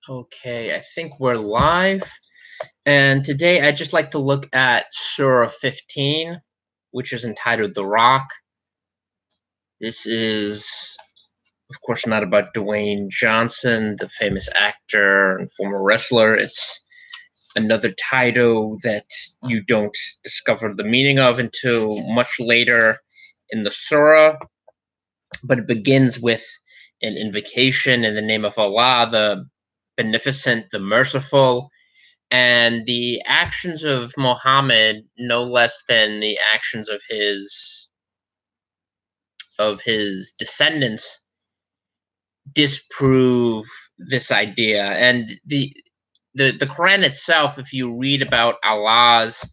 Okay, I think we're live. And today I'd just like to look at Surah 15, which is entitled The Rock. This is, of course, not about Dwayne Johnson, the famous actor and former wrestler. It's another title that you don't discover the meaning of until much later in the Surah. But it begins with an invocation in the name of Allah, the Beneficent, the Merciful. And the actions of Muhammad, no less than the actions of his descendants, disprove this idea. And the Quran itself, if you read about Allah's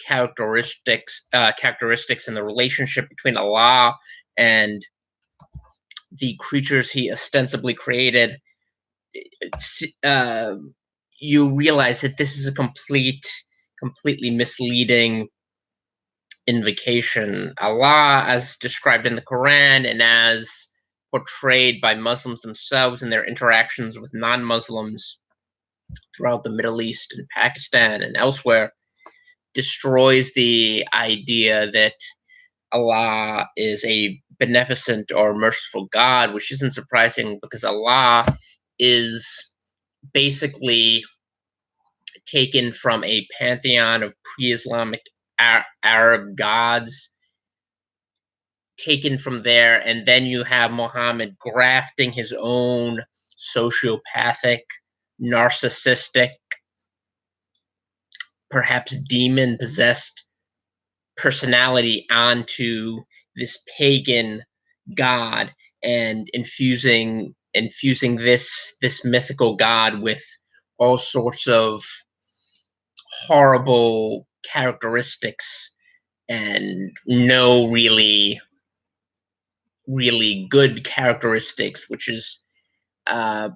characteristics and the relationship between Allah and the creatures He ostensibly created, uh, you realize that this is a completely misleading invocation. Allah, as described in the Quran and as portrayed by Muslims themselves in their interactions with non-Muslims throughout the Middle East and Pakistan and elsewhere, destroys the idea that Allah is a beneficent or merciful God, which isn't surprising because Allah is basically taken from a pantheon of pre-Islamic Arab gods, taken from there, and then you have Muhammad grafting his own sociopathic, narcissistic, perhaps demon-possessed personality onto this pagan god and infusing this mythical god with all sorts of horrible characteristics and no really good characteristics, which is uh,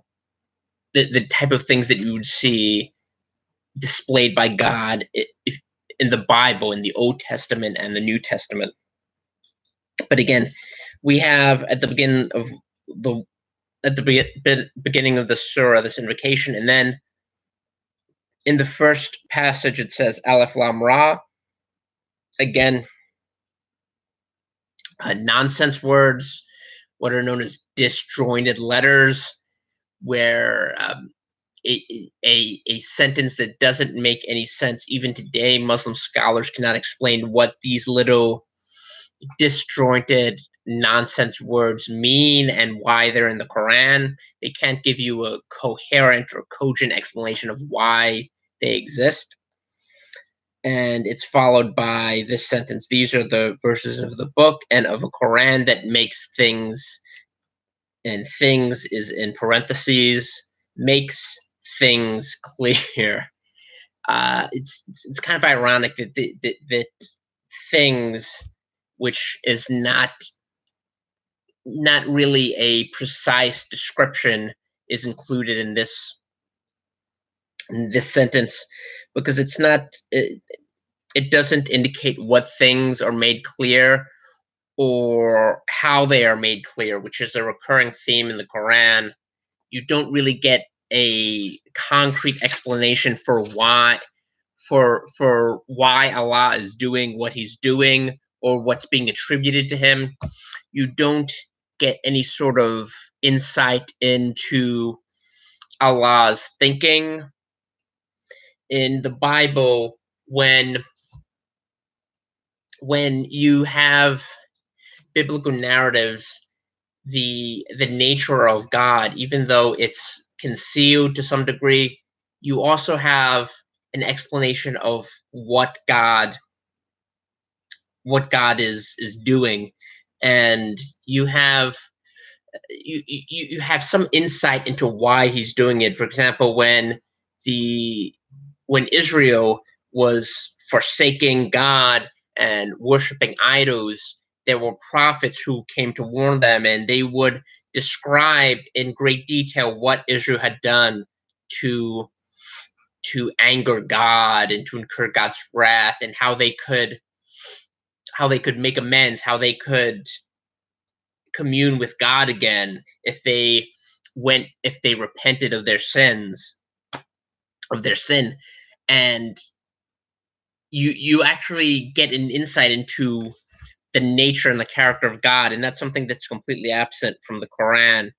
the type of things that you would see displayed by God in the Bible, in the Old Testament and the New Testament. But again, we have at the beginning of the surah this invocation, and then in the first passage it says Alif Lam Ra. Again, nonsense words, what are known as disjointed letters, where a sentence that doesn't make any sense. Even today, Muslim scholars cannot explain what these little disjointed nonsense words mean and why they're in the Quran. They can't give you a coherent or cogent explanation of why they exist. And it's followed by this sentence: these are the verses of the book and of a Quran that makes things, and things is in parentheses, makes things clear. It's kind of ironic that things, which is not really a precise description, is included in this sentence, because it doesn't indicate what things are made clear or how they are made clear, which is a recurring theme in the Quran. You don't really get a concrete explanation for why Allah is doing what He's doing or what's being attributed to Him. You don't get any sort of insight into Allah's thinking. In the Bible, when you have biblical narratives, the nature of God, even though it's concealed to some degree, you also have an explanation of what God is doing, and you have some insight into why He's doing it. For example, when Israel was forsaking God and worshiping idols, there were prophets who came to warn them, and they would describe in great detail what Israel had done to anger God and to incur God's wrath, and how they could make amends, how they could commune with God again if they when if they repented of their sin, and you actually get an insight into the nature and the character of God, and that's something that's completely absent from the Quran.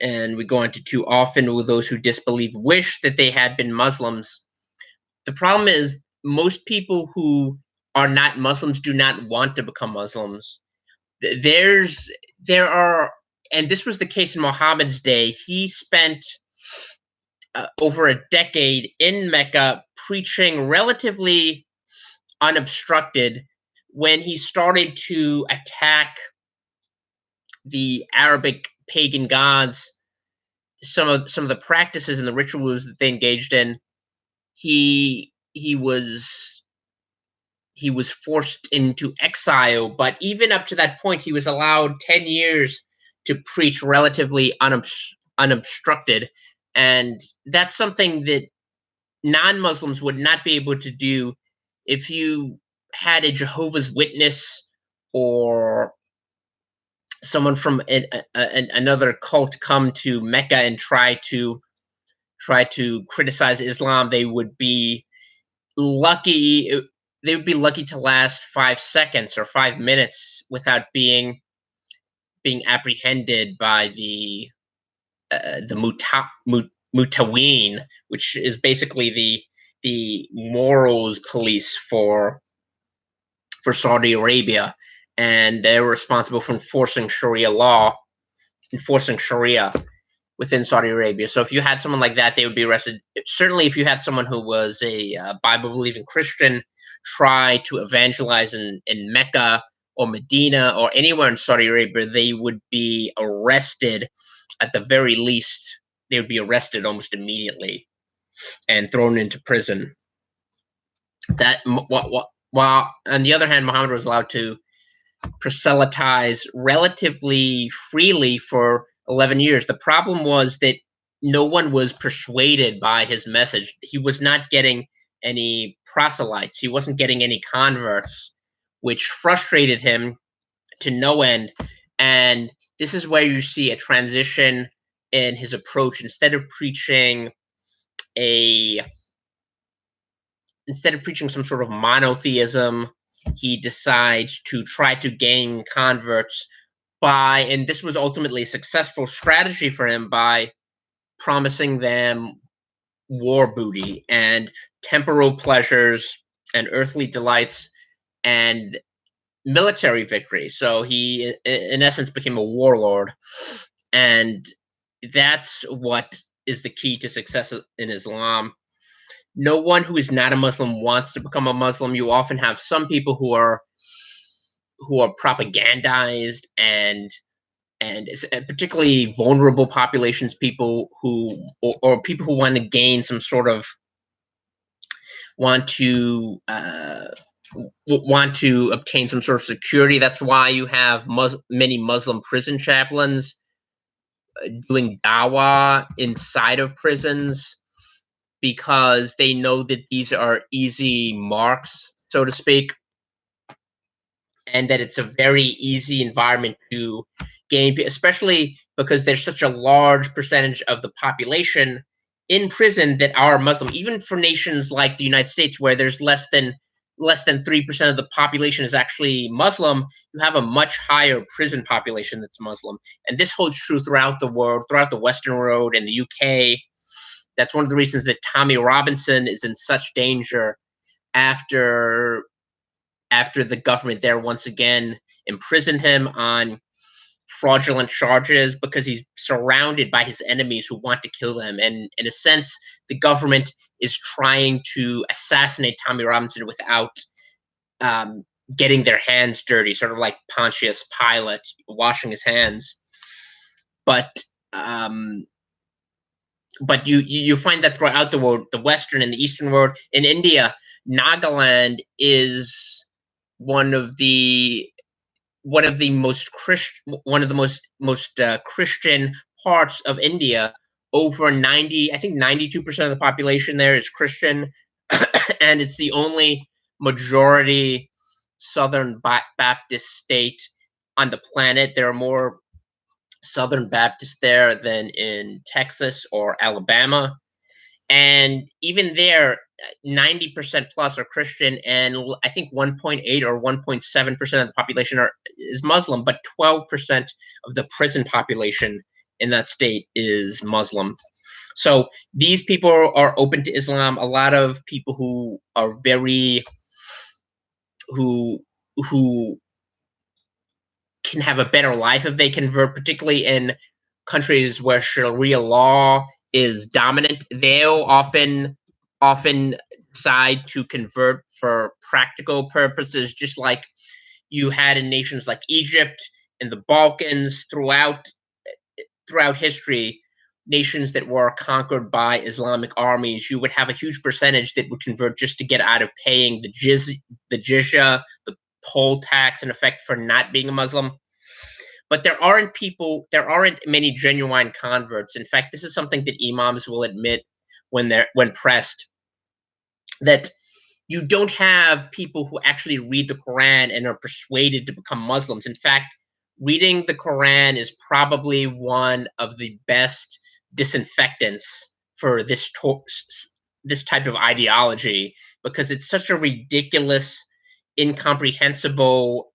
And we go into too often with those who disbelieve wish that they had been Muslims. The problem is most people who are not Muslims do not want to become Muslims. There are, and this was the case in Muhammad's day. He spent over a decade in Mecca preaching relatively unobstructed. When he started to attack the Arabic pagan gods, some of the practices and the rituals that they engaged in, he he was he was forced into exile. But even up to that point, he was allowed 10 years to preach relatively unobstructed, and that's something that non-Muslims would not be able to do. If you had a Jehovah's Witness or someone from another cult come to Mecca and try to criticize Islam, lucky they would be lucky to last 5 seconds or 5 minutes without being apprehended by the Mutaween, which is basically the morals police for Saudi Arabia, and they're responsible for enforcing Sharia within Saudi Arabia. So if you had someone like that, they would be arrested. Certainly, if you had someone who was a Bible-believing Christian try to evangelize in Mecca or Medina or anywhere in Saudi Arabia, they would be arrested. At the very least, they would be arrested almost immediately and thrown into prison. While on the other hand, Muhammad was allowed to proselytize relatively freely for 11 years. The problem was that no one was persuaded by his message. He was not getting any proselytes, he wasn't getting any converts, which frustrated him to no end. And this is where you see a transition in his approach. A Instead of preaching some sort of monotheism, he decides to try to gain converts and this was ultimately a successful strategy for him, by promising them war booty and temporal pleasures and earthly delights and military victory. So he, in essence, became a warlord. And that's what is the key to success in Islam. No one who is not a Muslim wants to become a Muslim. You often have some people who are propagandized and particularly vulnerable populations, people who or people who want to gain some sort of want to obtain some sort of security. That's why you have many Muslim prison chaplains doing dawah inside of prisons, because they know that these are easy marks, so to speak, and that it's a very easy environment to gain, especially because there's such a large percentage of the population in prison that are Muslim. Even for nations like the United States, where there's less than 3% of the population is actually Muslim, you have a much higher prison population that's Muslim. And this holds true throughout the world, throughout the Western world and the UK. That's one of the reasons that Tommy Robinson is in such danger after the government there once again imprisoned him on fraudulent charges, because he's surrounded by his enemies who want to kill him. And in a sense, the government is trying to assassinate Tommy Robinson without getting their hands dirty, sort of like Pontius Pilate washing his hands. But you find that throughout the world, the Western and the Eastern world. In India, Nagaland is one of the most Christian parts of India. Over 92% of the population there is Christian, and it's the only majority Southern Baptist state on the planet. There are more Southern Baptist there than in Texas or Alabama. And even there, 90% plus are Christian, and I think 1.8 or 1.7% of the population is Muslim, but 12% of the prison population in that state is Muslim. So these people are open to Islam. A lot of people who are very who who can have a better life if they convert, particularly in countries where Sharia law is dominant. They'll often decide to convert for practical purposes, just like you had in nations like Egypt and the Balkans throughout history. Nations that were conquered by Islamic armies, you would have a huge percentage that would convert just to get out of paying the jizya, the poll tax, in effect, for not being a Muslim. But there aren't many genuine converts. In fact, this is something that imams will admit when pressed, that you don't have people who actually read the Quran and are persuaded to become Muslims. In fact, reading the Quran is probably one of the best disinfectants for this type of ideology, because it's such a ridiculous, incomprehensible,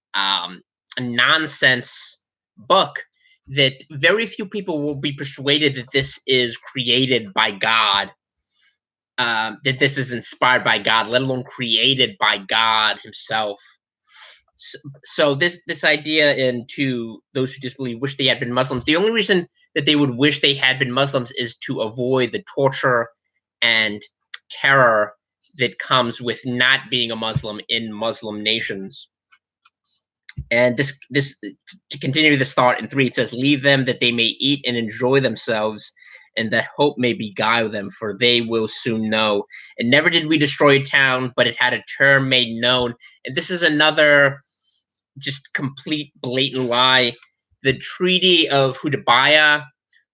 nonsense book that very few people will be persuaded that this is created by God, that this is inspired by God, let alone created by God Himself. So this idea, and to those who disbelieve, wish they had been Muslims. The only reason that they would wish they had been Muslims is to avoid the torture and terror that comes with not being a Muslim in Muslim nations. And this to continue this thought in 3, it says, "Leave them that they may eat and enjoy themselves, and that hope may beguile them, for they will soon know. And never did we destroy a town, but it had a term made known." And this is another just complete blatant lie. The Treaty of Hudaybiyah,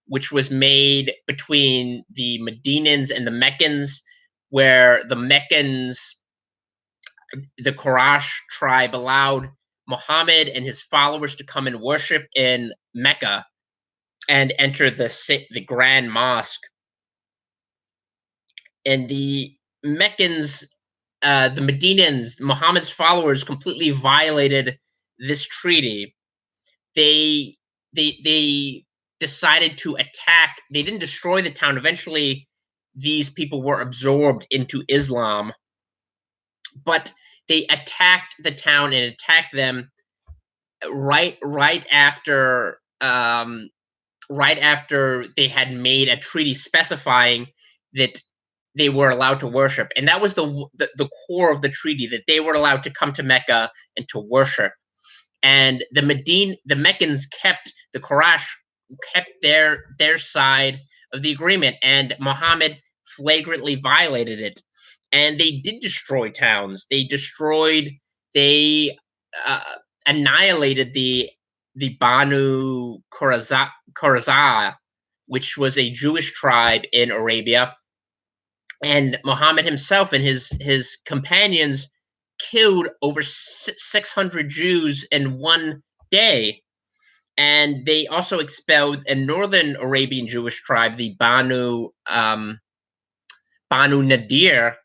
which was made between the Medinans and the Meccans, where the Meccans, the Quraysh tribe, allowed Muhammad and his followers to come and worship in Mecca and enter the Grand Mosque. And the Meccans, the Medinans, Muhammad's followers, completely violated this treaty. They decided to attack. They didn't destroy the town. Eventually, these people were absorbed into Islam, but they attacked the town and attacked them right after they had made a treaty specifying that they were allowed to worship, and that was the core of the treaty, that they were allowed to come to Mecca and to worship. And the Meccans kept the Quraysh kept their side of the agreement, and Muhammad flagrantly violated it. And they did destroy towns. They annihilated the Banu Qurayza, which was a Jewish tribe in Arabia. And Muhammad himself and his companions killed over 600 Jews in one day. And they also expelled a northern Arabian Jewish tribe, the Banu Nadir.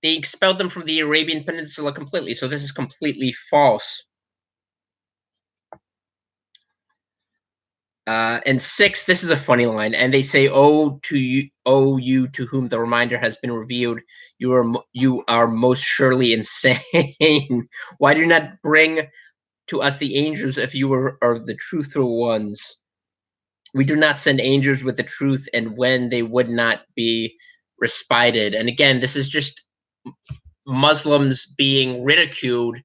They expelled them from the Arabian Peninsula completely. So this is completely false. And 6, this is a funny line. And they say, "Oh, you to whom the reminder has been revealed, you are most surely insane. Why do you not bring to us the angels if you are the truthful ones? We do not send angels with the truth, and when they would not be respited." And again, this is just Muslims being ridiculed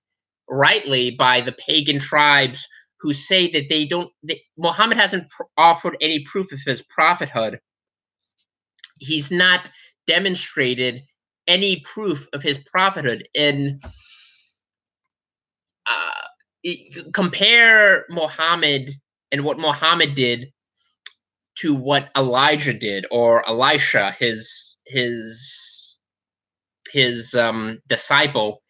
rightly by the pagan tribes who say that Muhammad hasn't offered any proof of his prophethood. He's not demonstrated any proof of his prophethood. And compare Muhammad and what Muhammad did to what Elijah did, or Elisha, his disciple.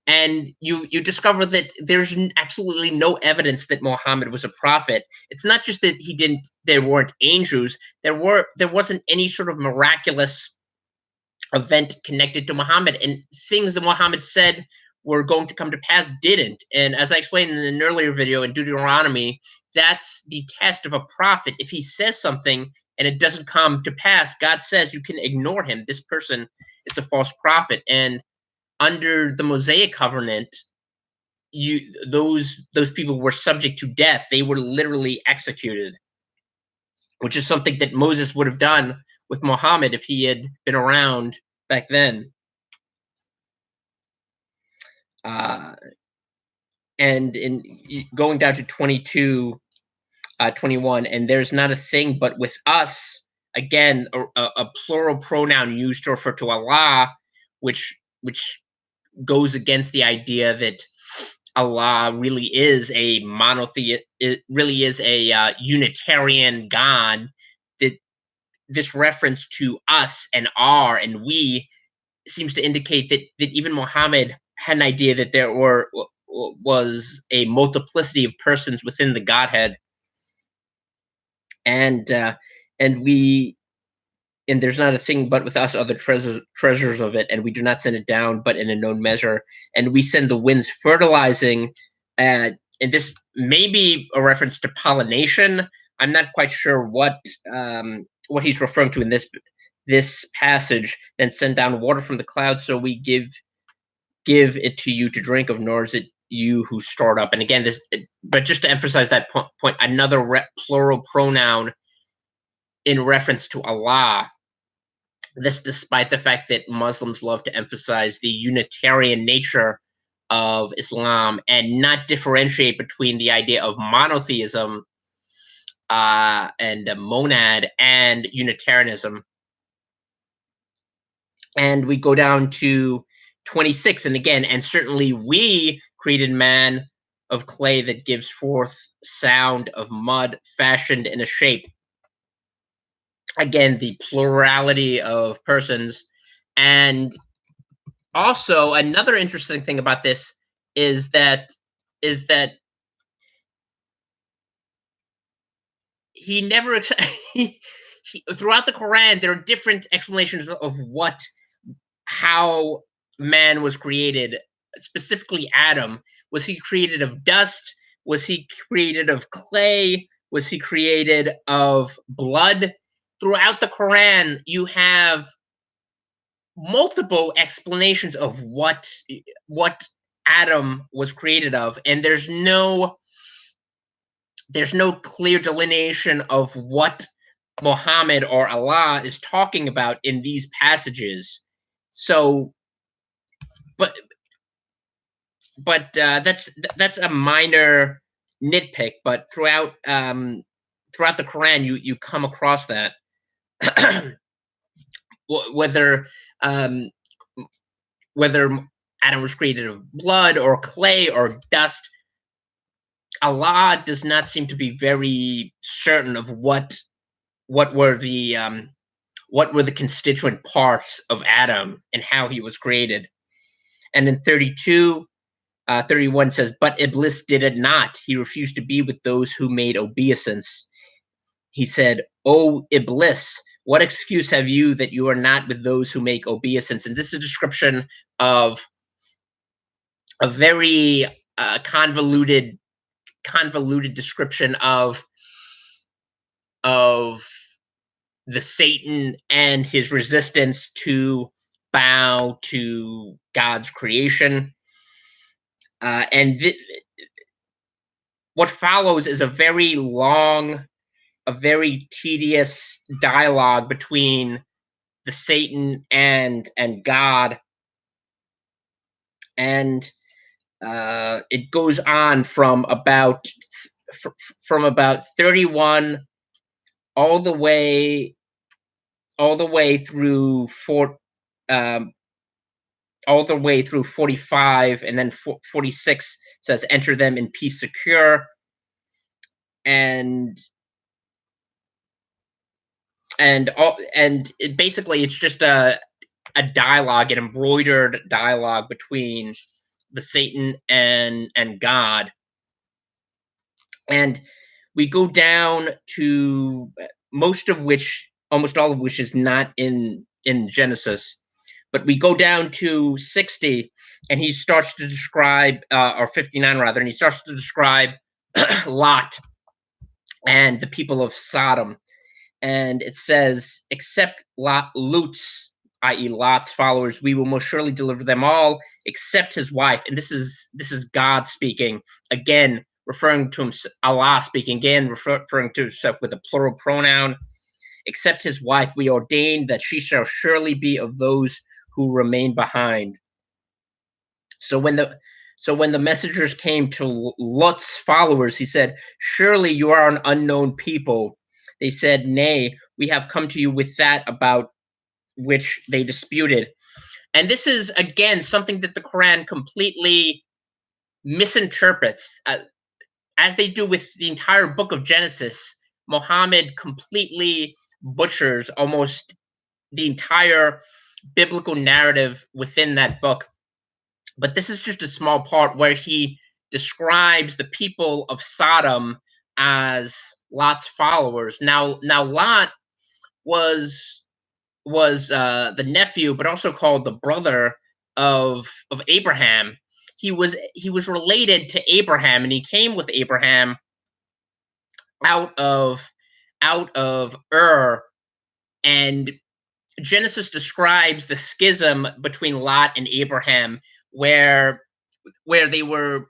and you discover that there's absolutely no evidence that Muhammad was a prophet. It's not just that there weren't angels. There wasn't any sort of miraculous event connected to Muhammad, and things that Muhammad said were going to come to pass didn't. And as I explained in an earlier video in Deuteronomy, that's the test of a prophet. If he says something and it doesn't come to pass, God says you can ignore him. This person is a false prophet. And under the Mosaic covenant, you those people were subject to death. They were literally executed, which is something that Moses would have done with Muhammad if he had been around back then. And in going down to 22, 21, and there's not a thing but with us, again, a plural pronoun used to refer to Allah, which goes against the idea that Allah really is a monotheist. It really is a Unitarian God. That this reference to us and our and we seems to indicate that even Muhammad had an idea that there was a multiplicity of persons within the Godhead, and and we and there's not a thing but with us are the treasures of it, and we do not send it down but in a known measure, and we send the winds fertilizing. And this may be a reference to pollination. I'm not quite sure what he's referring to in this passage. Then send down water from the clouds, so we give it to you to drink of, nor is it you who stored up. And again, but just to emphasize that point, another plural pronoun in reference to Allah. This despite the fact that Muslims love to emphasize the Unitarian nature of Islam and not differentiate between the idea of monotheism and monad and Unitarianism. And we go down to 26, and again, and certainly we created man of clay that gives forth sound of mud fashioned in a shape. Again, the plurality of persons. And also another interesting thing about this is that he never throughout the Quran there are different explanations of how man was created, specifically Adam. Was he created of dust? Was he created of clay? Was he created of blood? Throughout the Quran, you have multiple explanations of what Adam was created of, and there's no clear delineation of what Muhammad or Allah is talking about in these passages. So, but that's a minor nitpick. But throughout the Quran, you come across that. whether Adam was created of blood or clay or dust, Allah does not seem to be very certain of what were the constituent parts of Adam and how he was created. And in 32, 31 says, but Iblis did it not. He refused to be with those who made obeisance. He said, "O Iblis, what excuse have you that you are not with those who make obeisance?" And this is a description of a very convoluted description of the Satan and his resistance to bow to God's creation. What follows is a very long, a very tedious dialogue between the Satan and God, and it goes on from about 31 all the way through 45, and then 46 says, "Enter them in peace secure," and basically it's just a dialogue, an embroidered dialogue between the Satan and God. And we go down to almost all of which is not in Genesis, but we go down to 60, and he starts to describe, or 59 rather, and he starts to describe Lot and the people of Sodom. And it says, except Lut's, i.e. Lot's followers, we will most surely deliver them all, except his wife. And this is God speaking, again, referring to himself, Allah speaking, again, referring to himself with a plural pronoun. Except his wife, we ordained that she shall surely be of those who remain behind. So when the messengers came to Lot's followers, he said, surely you are an unknown people. They said, nay, we have come to you with that about which they disputed. And this is, again, something that the Quran completely misinterprets. As they do with the entire book of Genesis, Muhammad completely butchers almost the entire biblical narrative within that book. But this is just a small part where he describes the people of Sodom as Lot's followers. Now Lot was the nephew, but also called the brother of Abraham. He was related to Abraham, and he came with Abraham out of Ur. And Genesis describes the schism between Lot and Abraham, where they were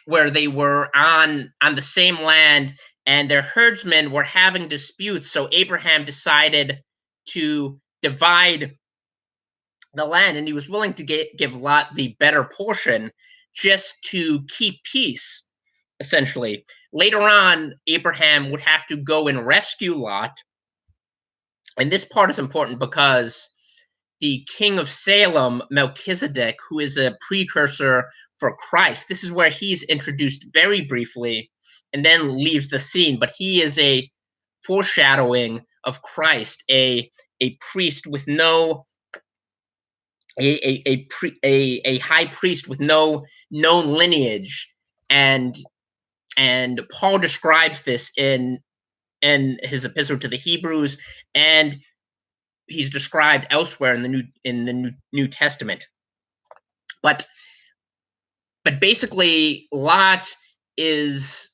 on the same land, and their herdsmen were having disputes. So Abraham decided to divide the land, and he was willing to give Lot the better portion just to keep peace, essentially. Later on, Abraham would have to go and rescue Lot. And this part is important because the king of Salem, Melchizedek, who is a precursor for Christ, this is where he's introduced very briefly and then leaves the scene. But he is a foreshadowing of Christ, a priest with no a high priest with no known lineage. And Paul describes this in his epistle to the Hebrews, and he's described elsewhere in the New Testament. But basically, Lot is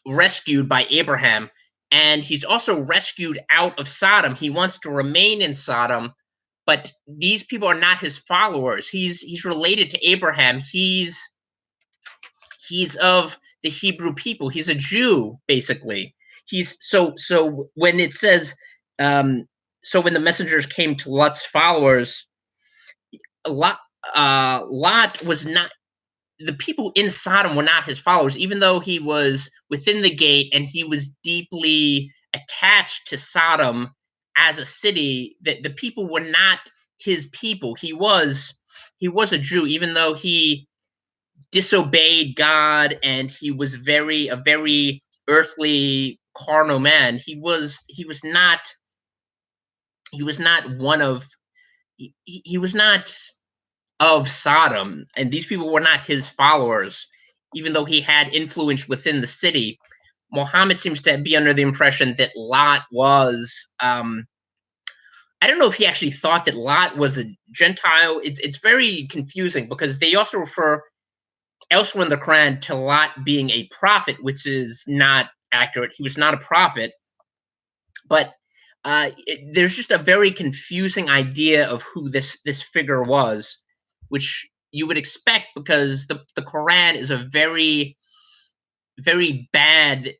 rescued by Abraham, and he's also rescued out of Sodom. He wants to remain in Sodom, but these people are not his followers. He's related to Abraham. He's of the Hebrew people. He's a Jew, basically. He's so when it says, so when the messengers came to Lot's followers, Lot was not, the people in Sodom were not his followers, even though he was within the gate and he was deeply attached to Sodom as a city. That the people were not his people. He was a Jew, even though he disobeyed God and he was a very earthly, carnal man. He was not one of he was not of Sodom, and these people were not his followers, even though he had influence within the city. Muhammad seems to be under the impression that Lot was, I don't know if he actually thought that Lot was a Gentile. It's very confusing because they also refer elsewhere in the Quran to Lot being a prophet, which is not accurate. He was not a prophet, but there's just a very confusing idea of who this figure was, which you would expect because the Quran is a very, very bad.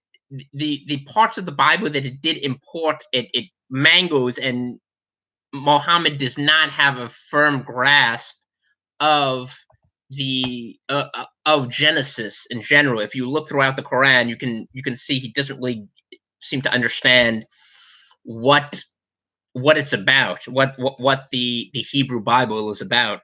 The parts of the Bible that it did import, it mangoes, and Muhammad does not have a firm grasp of the of Genesis in general. If you look throughout the Quran, you can see he doesn't really seem to understand what it's about, what the Hebrew Bible is about.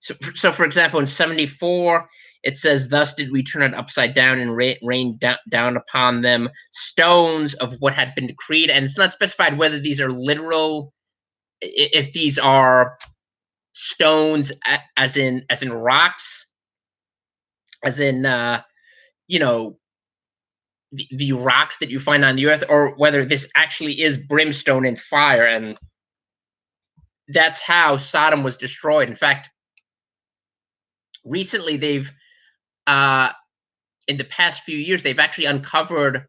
So for example, in 74, it says, "Thus did we turn it upside down and rain down upon them stones of what had been decreed." And it's not specified whether these are literal, if these are stones, as in rocks, as in you know the rocks that you find on the earth, or whether this actually is brimstone and fire, and that's how Sodom was destroyed. In fact, recently they've uh, in the past few years they've actually uncovered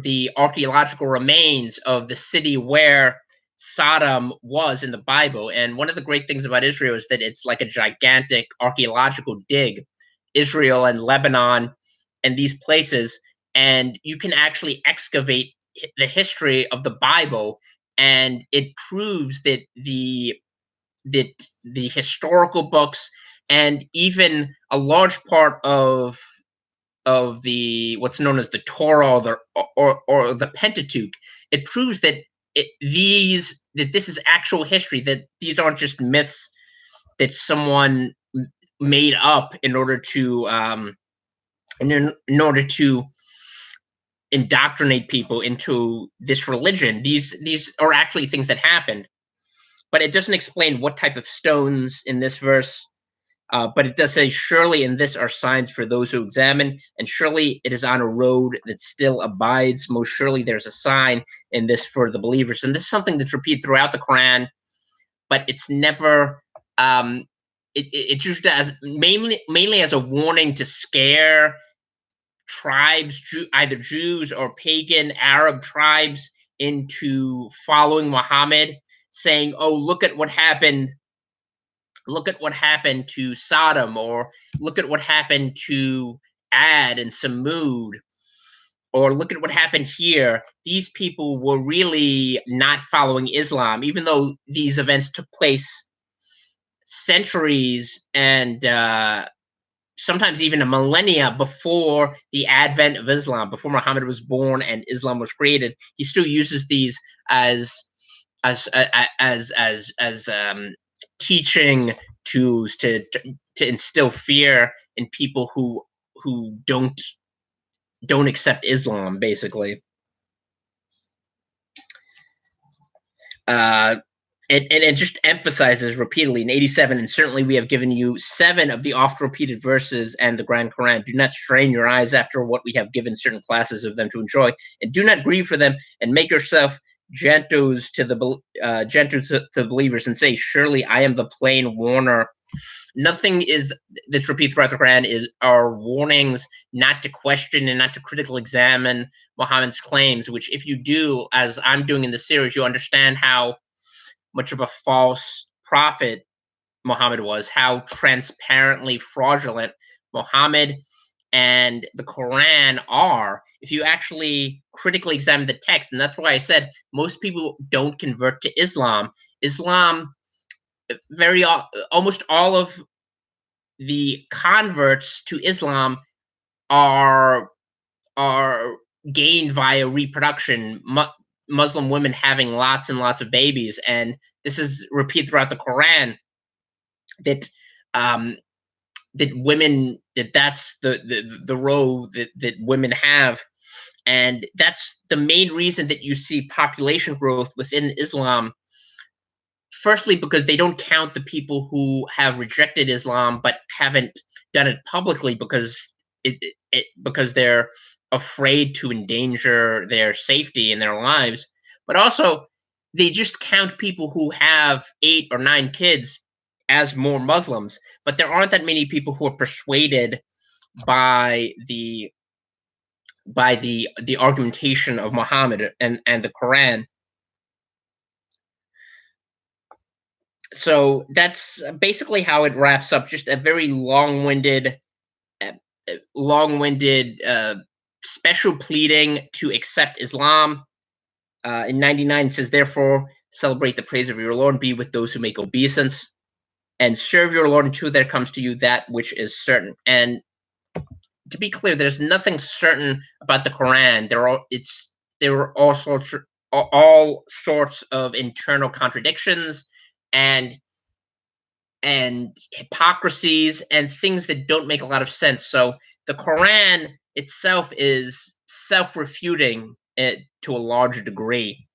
the archaeological remains of the city where Sodom was in the Bible. And one of the great things about Israel is that it's like a gigantic archaeological dig. Israel and Lebanon and these places, and you can actually excavate the history of the Bible, and it proves that the historical books and even a large part of the what's known as the Torah or the Pentateuch, it proves that this is actual history, that these aren't just myths that someone made up in order to indoctrinate people into this religion. These are actually things that happened, but it doesn't explain what type of stones in this verse. But it does say, surely in this are signs for those who examine, and surely it is on a road that still abides. Most surely there's a sign in this for the believers. And this is something that's repeated throughout the Quran, but it's never, it's used as mainly as a warning to scare tribes, either Jews or pagan Arab tribes, into following Muhammad, saying, oh, look at what happened to Sodom, or look at what happened to Ad and Samud, or look at what happened here. These people were really not following Islam, even though these events took place centuries and sometimes even a millennia before the advent of Islam, before Muhammad was born and Islam was created. He still uses these as as teaching tools to instill fear in people who don't accept Islam, basically. Uh, and it just emphasizes repeatedly in 87, and certainly we have given you 7 of the oft repeated verses and the Grand Quran. Do not strain your eyes after what we have given certain classes of them to enjoy, and do not grieve for them, and make yourself gentle to the believers, and say, surely I am the plain warner. Nothing is that's repeated throughout the Quran is are warnings not to question and not to critically examine Muhammad's claims, which if you do, as I'm doing in the series, you understand how much of a false prophet Muhammad was, how transparently fraudulent Muhammad and the Quran are, if you actually critically examine the text. And that's why I said most people don't convert to Islam. Islam, almost all of the converts to Islam are are gained via reproduction. Muslim women having lots and lots of babies, and this is repeated throughout the Quran that um, that's the role that women have, and that's the main reason that you see population growth within Islam. Firstly, because they don't count the people who have rejected Islam but haven't done it publicly because they're afraid to endanger their safety and their lives. But also, they just count people who have 8 or 9 kids as more Muslims. But there aren't that many people who are persuaded by the argumentation of Muhammad and the Quran. So that's basically how it wraps up. Just a very uh, long-winded special pleading to accept Islam. In 99 it says, therefore, celebrate the praise of your Lord and be with those who make obeisance, and serve your Lord until there comes to you that which is certain. And to be clear, there's nothing certain about the Quran. There are all sorts of internal contradictions and hypocrisies and things that don't make a lot of sense. So the Quran itself is self-refuting to a large degree.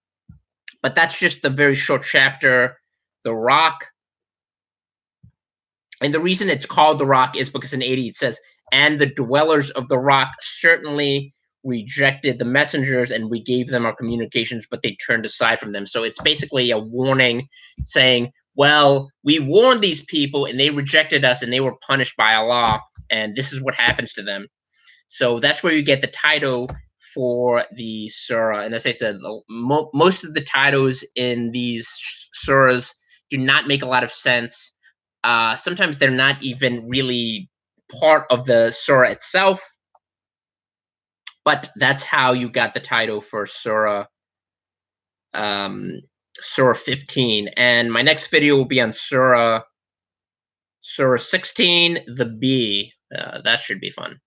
But that's just the very short chapter, the rock. And the reason it's called the rock is because in 80 it says, "And the dwellers of the rock certainly rejected the messengers, and we gave them our communications, but they turned aside from them." So it's basically a warning saying, well, we warned these people and they rejected us and they were punished by Allah, and this is what happens to them. So that's where you get the title for the surah. And as I said, most of the titles in these surahs do not make a lot of sense. Sometimes they're not even really part of the surah itself, but that's how you got the title for um, Surah 15. And my next video will be on Surah 16, the Bee. That should be fun.